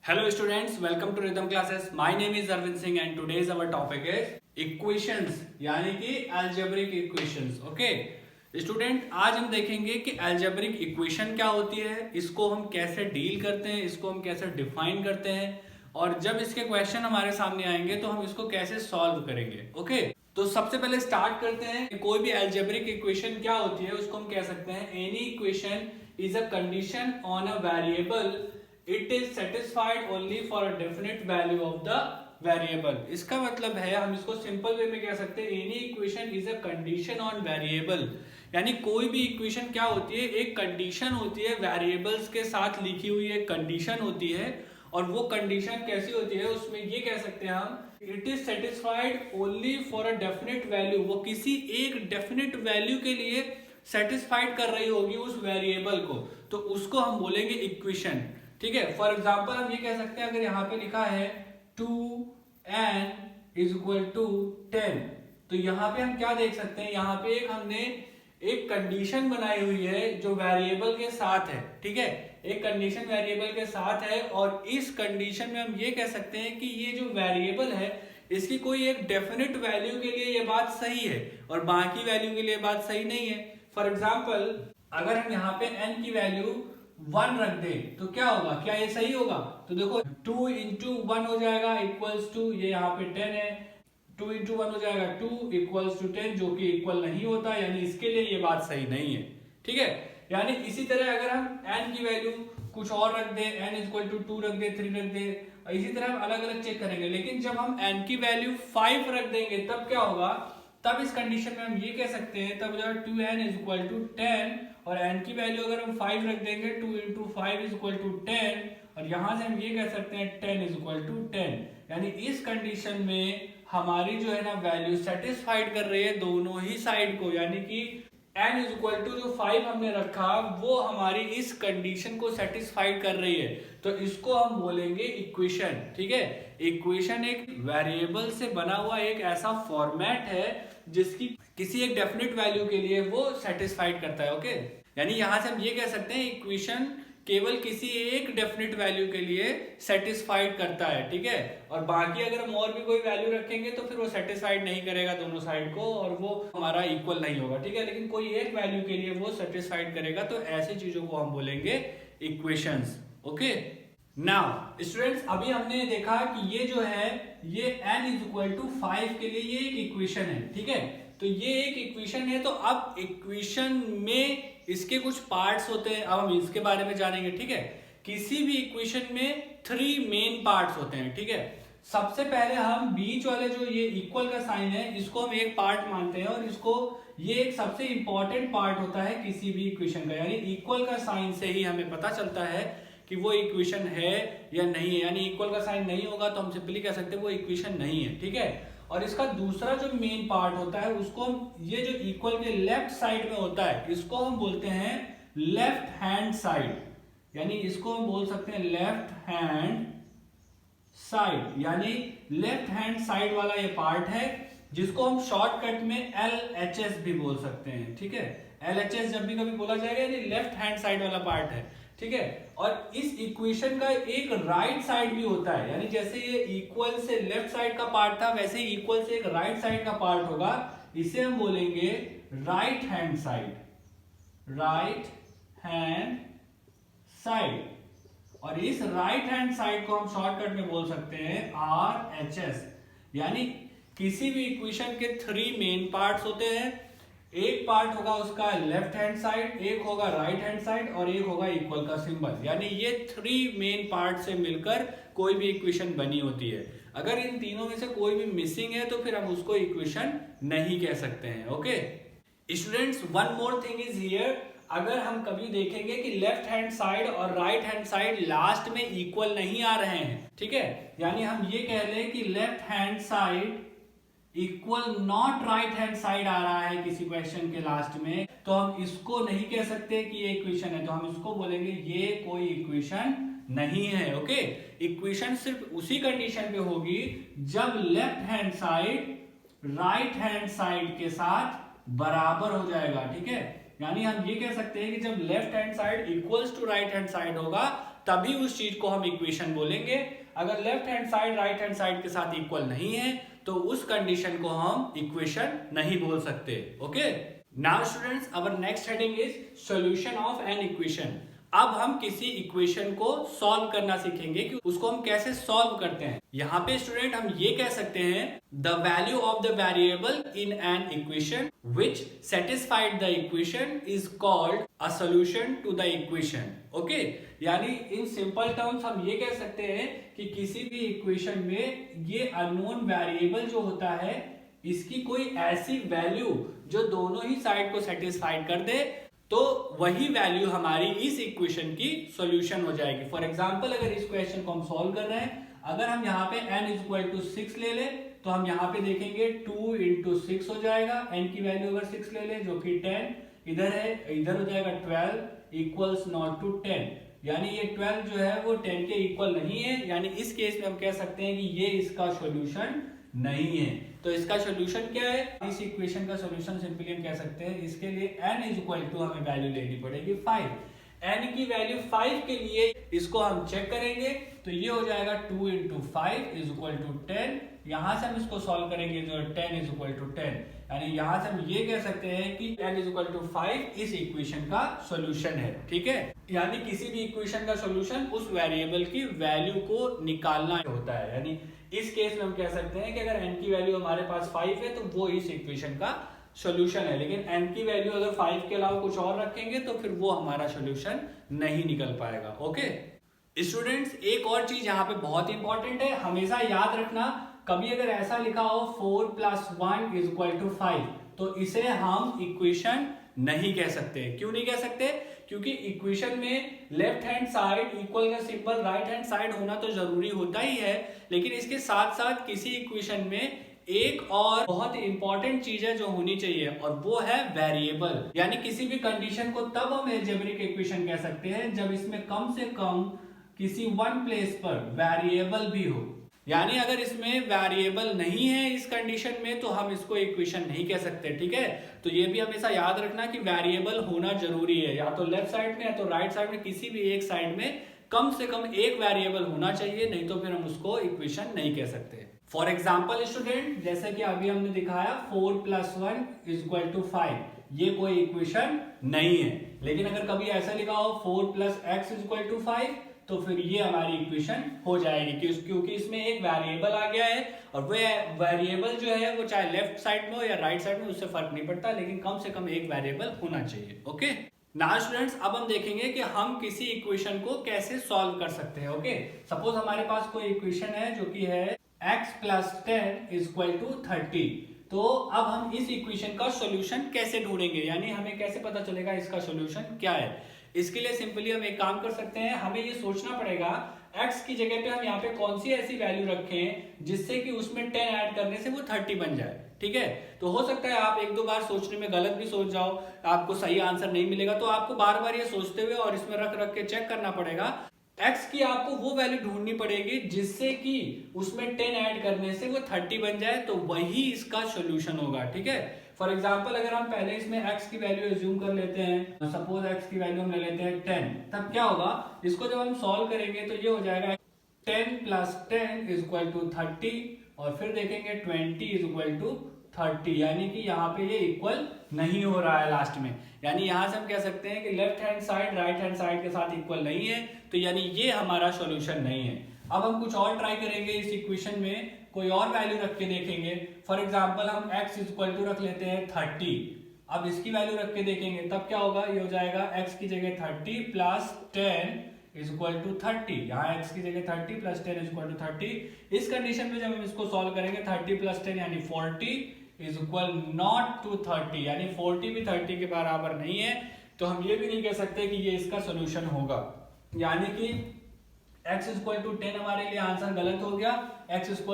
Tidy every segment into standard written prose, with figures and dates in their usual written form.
Hello students, welcome to Rhythm Classes. My name is Arvind Singh and today's our topic is equations यानी कि algebraic equations. Okay? Student आज हम देखेंगे कि algebraic equation क्या होती है, इसको हम कैसे डील करते हैं, इसको हम कैसे डिफाइन करते हैं और जब इसके क्वेश्चन हमारे सामने आएंगे तो हम इसको कैसे सॉल्व करेंगे. ओके तो सबसे पहले स्टार्ट करते हैं. कोई भी algebraic equation क्या होती है उसको हम कह सकते हैं any equation is a condition on a variable. It is satisfied only for a definite value of the variable. इसका मतलब है हम इसको सिंपल वे में कह सकते हैं any equation is a condition on variable. यानी कोई भी इक्वेशन क्या होती है, एक कंडीशन होती है, वेरिएबल्स के साथ लिखी हुई एक कंडीशन होती है और वो कंडीशन कैसी होती है उसमें ये कह सकते हैं हम it is satisfied only for a definite value. वो किसी एक डेफिनेट वैल्यू के लिए सेटिस्फाइड कर रही होगी उस वेरिएबल को, तो उसको हम बोलेंगे इक्वेशन. ठीक है. फॉर एग्जाम्पल हम ये कह सकते हैं अगर यहाँ पे लिखा है 2n इज इक्वल टू 10, तो यहाँ पे हम क्या देख सकते हैं, यहाँ पे हमने एक कंडीशन बनाई हुई है जो वेरिएबल के साथ है. ठीक है, एक कंडीशन वेरिएबल के साथ है और इस कंडीशन में हम ये कह सकते हैं कि ये जो वेरिएबल है इसकी कोई एक डेफिनेट वैल्यू के लिए ये बात सही है और बाकी वैल्यू के लिए बात सही नहीं है. फॉर एग्जाम्पल अगर हम यहाँ पे n की वैल्यू 1 रख दे तो क्या होगा, क्या ये सही होगा? तो देखो 2 इंटू 1 हो जाएगा इक्वल्स टू, ये यहाँ पे 10 है, 2 इंटू 1 हो जाएगा 2 इक्वल्स टू 10 जो कि इक्वल नहीं होता, यानी इसके लिए ये बात सही नहीं है. ठीक है, यानी इसी तरह अगर हम n की वैल्यू कुछ और रख दे, n इक्वल टू 2 रख दे, 3 रख दे, इसी तरह हम अलग अलग चेक करेंगे. लेकिन जब हम n की वैल्यू 5 रख देंगे तब क्या होगा, तब इस कंडीशन में हम ये कह सकते हैं तब जब 2n इज इक्वल टू 10 और n की वैल्यू अगर हम 5 रख देंगे 2 इंटू 5 इज इक्वल टू 10 और यहां से हम ये कह सकते हैं 10 इज इक्वल टू 10. यानी इस कंडीशन में हमारी जो है ना वैल्यू सेटिस्फाइड कर रही है दोनों ही साइड को, यानी कि n इज इक्वल टू जो 5 हमने रखा वो हमारी इस कंडीशन को सेटिस्फाइड कर रही है, तो इसको हम बोलेंगे इक्वेशन. ठीक है, इक्वेशन एक वेरिएबल से बना हुआ एक ऐसा फॉर्मेट है जिसकी किसी एक डेफिनेट वैल्यू के लिए वो सेटिस्फाइड करता है. ओके, यानी यहां से हम ये कह सकते हैं इक्वेशन केवल किसी एक डेफिनेट वैल्यू के लिए सेटिस्फाइड करता है. ठीक है, और बाकी अगर हम और भी कोई वैल्यू रखेंगे तो फिर वो सेटिस्फाइड नहीं करेगा दोनों साइड को और वो हमारा इक्वल नहीं होगा. ठीक है, लेकिन कोई एक वैल्यू के लिए वो सेटिस्फाइड करेगा, तो ऐसी चीजों को हम बोलेंगे इक्वेशंस. ओके, नाउ स्टूडेंट्स अभी हमने देखा कि ये जो है ये n इज इक्वल टू 5 के लिए ये एक इक्वेशन है. ठीक है, तो ये एक इक्वेशन है, तो अब इक्वेशन में इसके कुछ पार्ट्स होते हैं, अब हम इसके बारे में जानेंगे. ठीक है, किसी भी इक्वेशन में 3 मेन पार्ट्स होते हैं. ठीक है, सबसे पहले हम बीच वाले जो ये इक्वल का साइन है इसको हम एक पार्ट मानते हैं और इसको ये एक सबसे इंपॉर्टेंट पार्ट होता है किसी भी इक्वेशन का, यानी इक्वल का साइन से ही हमें पता चलता है कि वो इक्वेशन है या नहीं है. यानी इक्वल का साइन नहीं होगा तो हम सिंपली कह सकते हैं वो इक्वेशन नहीं है. ठीक है, और इसका दूसरा जो मेन पार्ट होता है उसको हम ये जो इक्वल के लेफ्ट साइड में होता है इसको हम बोलते हैं लेफ्ट हैंड साइड, यानी इसको हम बोल सकते हैं लेफ्ट हैंड साइड. यानी लेफ्ट हैंड साइड वाला ये पार्ट है जिसको हम शॉर्टकट में LHS भी बोल सकते हैं. ठीक है, LHS जब भी कभी बोला जाएगा यानी लेफ्ट हैंड साइड वाला पार्ट है. ठीक है, और इस इक्वेशन का एक राइट साइड भी होता है, यानी जैसे ये इक्वल से लेफ्ट साइड का पार्ट था वैसे ही इक्वल से एक राइट साइड का पार्ट होगा, इसे हम बोलेंगे right hand side. Right hand side, और इस राइट हैंड साइड को हम शॉर्टकट में बोल सकते हैं RHS. यानी किसी भी इक्वेशन के 3 मेन पार्ट्स होते हैं, एक पार्ट होगा उसका लेफ्ट हैंड साइड, एक होगा राइट हैंड साइड और एक होगा इक्वल का सिंबल. यानी ये 3 मेन पार्ट से मिलकर कोई भी इक्वेशन बनी होती है. अगर इन तीनों में से कोई भी मिसिंग है तो फिर हम उसको इक्वेशन नहीं कह सकते हैं. Okay students, one more thing is here. अगर हम कभी देखेंगे कि लेफ्ट हैंड साइड और राइट हैंड साइड लास्ट में इक्वल नहीं आ रहे हैं, ठीक है, यानी हम ये कह लें कि left hand side equal not right hand side आ रहा है किसी क्वेश्चन के लास्ट में, तो हम इसको नहीं कह सकते कि ये इक्वेशन है, तो हम इसको बोलेंगे ये कोई इक्वेशन नहीं है. ओके, इक्वेशन सिर्फ उसी कंडीशन पे होगी जब left hand side right hand side के साथ बराबर हो जाएगा. ठीक है, यानी हम ये कह सकते हैं कि जब left hand side equals to right hand side होगा तभी उस चीज को हम इक्वेशन बोलेंगे। अगर left hand side right hand side के साथ इक्वल नहीं है तो उस कंडीशन को हम इक्वेशन नहीं बोल सकते। Okay, now students our next heading is solution of an equation. अब हम किसी इक्वेशन को सॉल्व करना सीखेंगे कि उसको हम कैसे सॉल्व करते हैं। यहाँ पे स्टूडेंट हम ये कह सकते हैं the value of the variable in an equation which satisfied the equation is called a solution to the equation. Okay, यानी इन सिंपल टर्म्स हम ये कह सकते हैं कि किसी भी इक्वेशन में ये अननोन वेरिएबल जो होता है इसकी कोई ऐसी वैल्यू जो दोनों ही साइड को सेटिस्फाइड कर दे तो वही वैल्यू हमारी इस इक्वेशन की सॉल्यूशन हो जाएगी। फॉर एग्जांपल अगर इस क्वेश्चन को हम सॉल्व कर रहे हैं, अगर हम यहाँ पे n = 6 ले ले तो हम यहाँ पे देखेंगे 2 × 6 हो जाएगा। n की वैल्यू अगर 6 ले ले जो कि 10 इधर है, इधर हो जाएगा 12 इक्वल्स नॉट टू 10, यानी ये 12 जो है वो 10 के इक्वल नहीं है। यानी इस केस में हम कह सकते हैं कि ये इसका सॉल्यूशन नहीं है। तो इसका सॉल्यूशन क्या है? इस इक्वेशन का सॉल्यूशन सिंपली हम कह सकते हैं, इसके लिए n = हमें वैल्यू लेनी पड़ेगी 5। n की वैल्यू 5 के लिए इसको हम चेक करेंगे तो ये हो जाएगा 2 × 5 = 10। यहां से हम इसको सॉल्व करेंगे जो 10 = 10, यानी यहां से हम ये कह सकते हैं कि n = 5 इस इक्वेशन का सॉल्यूशन है। ठीक है, यानी किसी भी इक्वेशन का सॉल्यूशन उस वेरिएबल की वैल्यू को निकालना होता है। यानी इस केस में हम कह सकते हैं कि अगर n की वैल्यू हमारे पास 5 है तो वो इस इक्वेशन का सॉल्यूशन है, लेकिन n की वैल्यू अगर 5 के अलावा कुछ और रखेंगे तो फिर वो हमारा सॉल्यूशन नहीं निकल पाएगा। ओके स्टूडेंट्स, एक और चीज यहाँ पे बहुत इंपॉर्टेंट है, हमेशा याद रखना, कभी अगर ऐसा लिखा हो 4 + 1 = 5 तो इसे हम इक्वेशन नहीं कह सकते। क्यों नहीं कह सकते? क्योंकि इक्वेशन में लेफ्ट हैंड साइड इक्वल का सिंबल राइट हैंड साइड होना तो जरूरी होता ही है, लेकिन इसके साथ साथ किसी इक्वेशन में एक और बहुत इंपॉर्टेंट चीज है जो होनी चाहिए और वो है वेरिएबल। यानी किसी भी कंडीशन को तब हम अलजेब्रिक इक्वेशन कह सकते हैं जब इसमें कम से कम किसी वन प्लेस पर वेरिएबल भी हो। यानी अगर इसमें वेरिएबल नहीं है इस कंडीशन में तो हम इसको इक्वेशन नहीं कह सकते। ठीक है, तो ये भी हमेशा याद रखना कि वेरिएबल होना जरूरी है, या तो लेफ्ट साइड में या तो राइट साइड में, किसी भी एक साइड में कम से कम एक वेरिएबल होना चाहिए, नहीं तो फिर हम उसको इक्वेशन नहीं कह सकते। फॉर एग्जाम्पल स्टूडेंट, जैसे कि अभी हमने दिखाया 4 + 1 = 5, ये कोई इक्वेशन नहीं है। लेकिन अगर कभी ऐसा लिखा हो 4 + x = 5 तो फिर ये हमारी इक्वेशन हो जाएगी, क्योंकि इसमें एक वेरिएबल आ गया है और वो वेरिएबल जो है वो चाहे लेफ्ट साइड में हो या राइट साइड में उससे फर्क नहीं पड़ता, लेकिन कम से कम एक वेरिएबल होना चाहिए। ओके नाउ स्टूडेंट्स, अब हम देखेंगे कि हम किसी इक्वेशन को कैसे सॉल्व कर सकते हैं। ओके, सपोज हमारे पास कोई इक्वेशन है जो कि है x + 10 = 30। तो अब हम इस इक्वेशन का सॉल्यूशन कैसे ढूंढेंगे, यानी हमें कैसे पता चलेगा इसका सॉल्यूशन क्या है? इसके लिए सिंपली हम एक काम कर सकते हैं, हमें ये सोचना पड़ेगा x की जगह पे हम यहाँ पे कौन सी ऐसी वैल्यू रखें जिससे कि उसमें 10 ऐड करने से वो 30 बन जाए। ठीक है, तो हो सकता है आप एक दो बार सोचने में गलत भी सोच जाओ, आपको सही आंसर नहीं मिलेगा, तो आपको बार बार ये सोचते हुए और इसमें रख रख के चेक करना पड़ेगा। x की आपको वो वैल्यू ढूंढनी पड़ेगी जिससे कि उसमें 10 ऐड करने से वो 30 बन जाए, तो वही इसका सॉल्यूशन होगा। ठीक है, फॉर एग्जांपल अगर हम पहले इसमें x की वैल्यू एज्यूम कर लेते हैं, सपोज x की वैल्यू हम ले लेते हैं 10, तब क्या होगा, इसको जब हम सॉल्व करेंगे तो ये हो जाएगा 10 + 10 = 30 और फिर देखेंगे 20 = 30, यानी कि यहाँ पे ये इक्वल नहीं हो रहा है लास्ट में। यानी यहाँ से हम कह सकते हैं कि left hand side right hand side के साथ इक्वल नहीं है, तो यानी ये हमारा सॉल्यूशन नहीं है। अब हम कुछ और ट्राई करेंगे, इस इक्वेशन में कोई और वैल्यू रख के देखेंगे। फॉर एग्जांपल हम x = रख लेते हैं 30, अब इसकी वैल्यू रख के देखेंगे तब क्या होगा, ये हो जाएगा x की जगह 30 + 10 = 30। यहाँ x की जगह 30 + 10 = 30। इस कंडीशन में जब हम इसको सॉल्व करेंगे 30 + 10 यानी 40 = not to 30, यानी 40 भी 30 के बराबर नहीं है, तो हम ये भी नहीं कह सकते कि ये इसका सॉल्यूशन होगा। यानी कि x = 10 हमारे लिए आंसर गलत हो गया, x =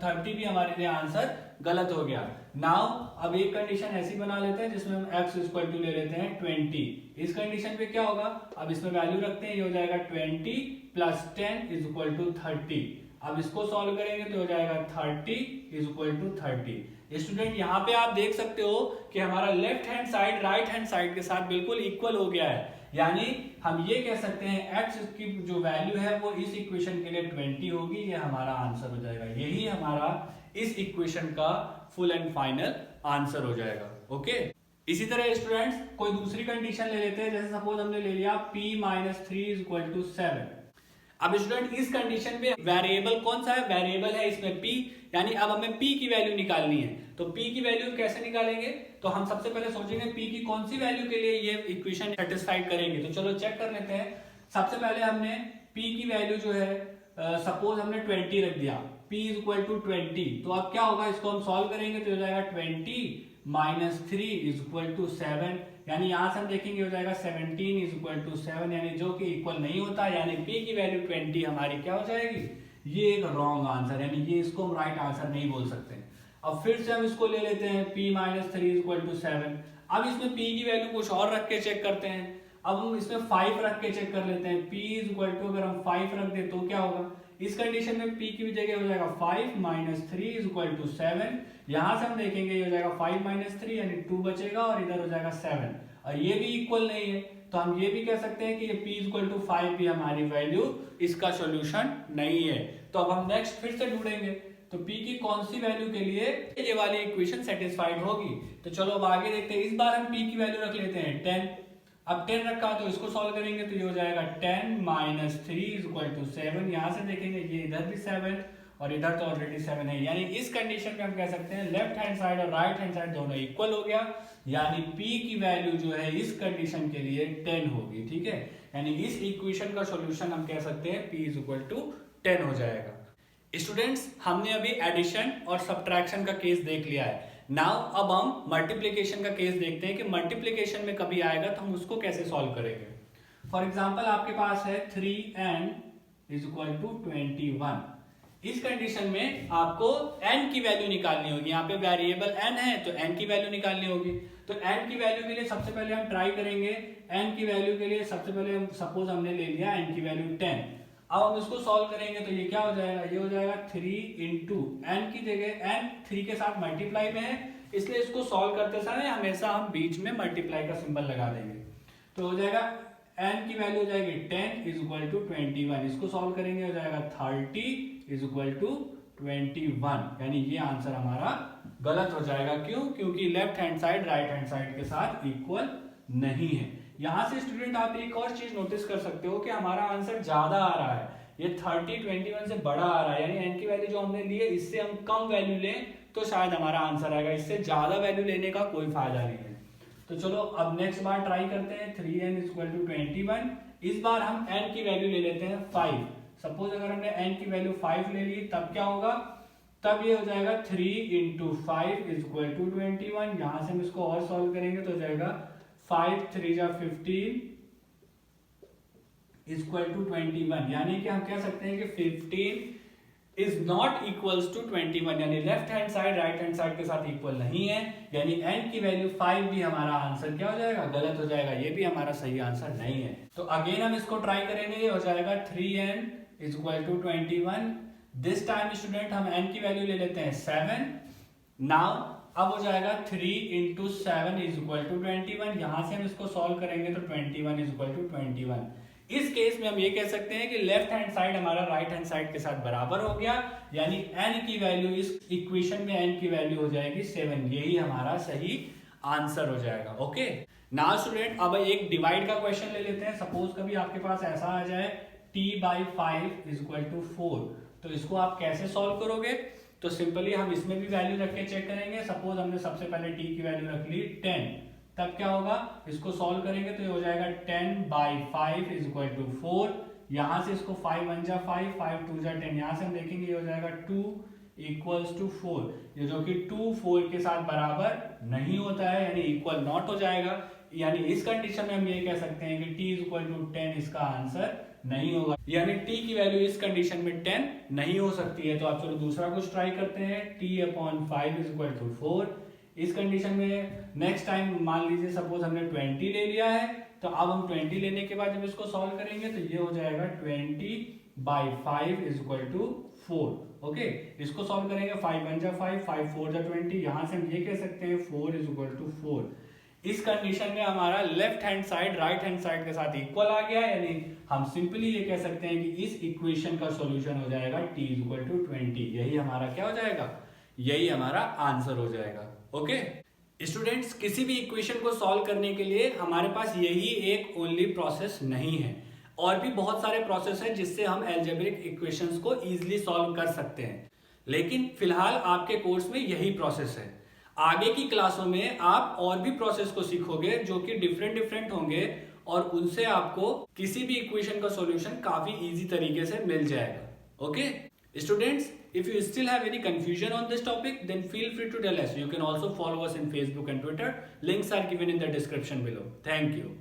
30 भी हमारे लिए आंसर गलत हो गया। नाउ अब एक कंडीशन ऐसी बना लेते हैं जिसमें हम x = ले लेते हैं 20। इस कंडीशन पे क्या होगा, अब इसमें वैल्यू रखते हैं, ये हो जाएगा 20 + 10 = 30। अब इसको सॉल्व करेंगे तो हो जाएगा 30 = 30। स्टूडेंट यहाँ पे आप देख सकते हो कि हमारा left hand side right hand side के साथ बिल्कुल इक्वल हो गया है। यानी हम ये कह सकते हैं x की जो वैल्यू है वो इस इक्वेशन के लिए 20 होगी, ये हमारा आंसर हो जाएगा। यही हमारा इस इक्वेशन का फुल एंड फाइनल आंसर हो जाएगा। ओके, इसी तरह स्टूडेंट्स कोई दूसरी कंडीशन ले लेते हैं, जैसे सपोज हमने ले लिया p - 3 = 7। अब स्टूडेंट इस कंडीशन में वेरिएबल कौन सा है, वेरिएबल है इसमें p, यानी अब हमें p की वैल्यू निकालनी है। तो p की वैल्यू कैसे निकालेंगे, तो हम सबसे पहले सोचेंगे p की कौन सी वैल्यू के लिए ये इक्वेशन सेटिस्फाइड करेंगे। तो चलो चेक कर लेते हैं। सबसे पहले हमने p की वैल्यू जो है सपोज हमने 20 रख दिया, p = 20। तो अब क्या होगा, इसको हम सॉल्व करेंगे तो हो जाएगा 20 - 3 = 7, यानी यहां से हम देखेंगे हो जाएगा 17 = 7, यानी जो कि इक्वल नहीं होता, यानी p की वैल्यू 20 हमारी क्या हो जाएगी, ये एक रॉन्ग आंसर, यानी ये इसको हम राइट आंसर नहीं बोल सकते। अब फिर से हम इसको ले लेते हैं p - 3 = 7। अब इसमें p की वैल्यू कुछ और रख के चेक करते हैं। अब हम इसमें 5 रख के चेक कर लेते हैं। p = अगर हम 5 रख दे तो क्या होगा, इस कंडीशन में p की जगह हो जाएगा 5 - 3 = 7। यहां से हम देखेंगे ये हो जाएगा 5 - 3 यानी 2 बचेगा और इधर हो जाएगा 7, और ये भी इक्वल नहीं है, तो हम ये भी कह सकते हैं कि ये p = 5 भी हमारी वैल्यू इसका सॉल्यूशन नहीं है। तो अब हम नेक्स्ट फिर से ढूंढेंगे, तो p की कौन सी वैल्यू के लिए ये वाली इक्वेशन सेटिस्फाइड होगी। तो चलो अब आगे देखते हैं। इस बार हम p की वैल्यू रख लेते हैं 10। अब 10 रखा तो इसको सॉल्व करेंगे तो ये हो जाएगा 10 - 3 = 7। यहां से देखेंगे ये इधर भी 7 और इधर तो ऑलरेडी 7 है, यानी इस कंडीशन में हम कह सकते हैं लेफ्ट हैंड साइड और राइट हैंड साइड दोनों इक्वल हो गया, यानी p की वैल्यू जो है इस कंडीशन के लिए 10 होगी। ठीक है, यानी इस इक्वेशन का सॉल्यूशन हम कह सकते हैं p = 10 हो जाएगा। स्टूडेंट्स, हमने अभी एडिशन और सब्ट्रैक्शन का केस देख लिया है। नाउ अब हम मल्टीप्लिकेशन का केस देखते हैं कि मल्टीप्लिकेशन में कभी आएगा तो हम उसको कैसे सॉल्व करेंगे। फॉर एग्जांपल आपके पास है 3n = 21। इस कंडीशन में आपको n की वैल्यू निकालनी होगी। यहाँ पे वेरिएबल n है तो n की वैल्यू निकालनी होगी। तो n की वैल्यू के लिए सबसे पहले हम ट्राई करेंगे। n की वैल्यू के लिए सबसे पहले हम सपोज हमने ले लिया n की वैल्यू 10। अब हम इसको सॉल्व करेंगे तो ये क्या हो जाएगा, ये हो जाएगा 3 × n की जगह n 3 के साथ मल्टीप्लाई में है, इसलिए इसको सॉल्व करते समय हमेशा हम बीच में मल्टीप्लाई का सिंबल लगा देंगे। तो हो जाएगा n की वैल्यू हो जाएगी 10 = 21। इसको सॉल्व करेंगे हो जाएगा 30 = 21, यानी ये आंसर हमारा गलत हो जाएगा। क्यों, क्योंकि left hand side right hand side के साथ इक्वल नहीं है। यहां से स्टूडेंट आप एक और चीज नोटिस कर सकते हो कि हमारा आंसर ज्यादा आ रहा है, ये 30 21 से बड़ा आ रहा है, यानी n की वैल्यू जो हमने ली है इससे हम कम वैल्यू लें तो शायद हमारा आंसर आएगा, इससे ज्यादा वैल्यू लेने का कोई फायदा नहीं है। तो चलो अब नेक्स्ट बार ट्राई करते हैं। 3n = 21। इस बार हम n की वैल्यू ले लेते हैं 5। सपोज अगर हमने n की वैल्यू 5 ले ली तब क्या होगा, तब ये हो जाएगा 3 × 5 = 21। यहां से हम इसको और सॉल्व करेंगे तो हो जाएगा 5 × 3 = 15 = 21, यानी कि हम कह सकते हैं कि 15 इज नॉट इक्वल्स टू 21, यानी left hand side right hand side के साथ इक्वल नहीं है, यानी n की वैल्यू 5 भी हमारा आंसर क्या हो जाएगा, गलत हो जाएगा, ये भी हमारा सही आंसर नहीं है। तो अगेन हम इसको ट्राई करेंगे, हो जाएगा 3n = 21। दिस टाइम स्टूडेंट हम n की वैल्यू ले लेते हैं 7। नाउ अब हो जाएगा 3 × 7 = 21। यहां से हम इसको सॉल्व करेंगे तो 21 = 21। इस केस में हम ये कह सकते हैं कि लेफ्ट हैंड साइड हमारा राइट हैंड साइड के साथ बराबर हो गया, यानी n की वैल्यू इस इक्वेशन में n की वैल्यू हो जाएगी 7। यही हमारा सही आंसर हो जाएगा। ओके, नाउ स्टूडेंट अब एक डिवाइड का क्वेश्चन ले लेते हैं। सपोज कभी आपके पास ऐसा आ जाए t/5 = 4, तो इसको आप कैसे सॉल्व करोगे। तो सिंपली हम इसमें भी वैल्यू रख के चेक करेंगे। सपोज हमने सबसे पहले t की वैल्यू रख ली 10, तब क्या होगा, इसको सॉल्व करेंगे तो ये हो जाएगा 10/5 = 4। यहां से इसको 5 × 1 = 5, 5 × 2 = 10, यहां से हम देखेंगे ये हो जाएगा 2 = 4, ये जो कि 2 4 के साथ बराबर नहीं होता है, यानी इक्वल नॉट हो जाएगा। यानी इस कंडीशन में हम ये कह सकते हैं कि t = 10 इसका आंसर नहीं होगा, यानी t की वैल्यू इस कंडीशन में 10 नहीं हो सकती है। तो आप चलो दूसरा कुछ ट्राई करते हैं। t/5 = 4। इस कंडीशन में नेक्स्ट टाइम मान लीजिए सपोज हमने 20 ले लिया है, तो अब हम 20 लेने के बाद जब इसको सॉल्व करेंगे तो ये हो जाएगा 20/5 = 4। ओके, इसको सॉल्व करेंगे 5 × 1 = 5, 5 × 4 = 20। यहां से हम ये कह सकते हैं 4 = 4। इस कंडीशन में हमारा left hand side right hand side के साथ इक्वल आ गया, यानी हम सिंपली ये कह सकते हैं कि इस इक्वेशन का सॉल्यूशन हो जाएगा t इक्वल टू 20। यही हमारा क्या हो जाएगा, यही हमारा आंसर हो जाएगा। ओके स्टूडेंट्स, किसी भी इक्वेशन को सॉल्व करने के लिए हमारे पास यही एक ओनली प्रोसेस नहीं है, और भी बहुत सारे प्रोसेस है जिससे हम अलजेब्रिक इक्वेशंस को इजीली सॉल्व कर सकते हैं, लेकिन फिलहाल आपके कोर्स में यही प्रोसेस है। आगे की क्लासों में आप और भी प्रोसेस को सीखोगे जो कि डिफरेंट होंगे, और उनसे आपको किसी भी इक्वेशन का सॉल्यूशन काफी इजी तरीके से मिल जाएगा। Okay students, if you still have any confusion on this topic, then feel free to tell us. You can also follow us in Facebook and Twitter. Links are given in the description below. Thank you.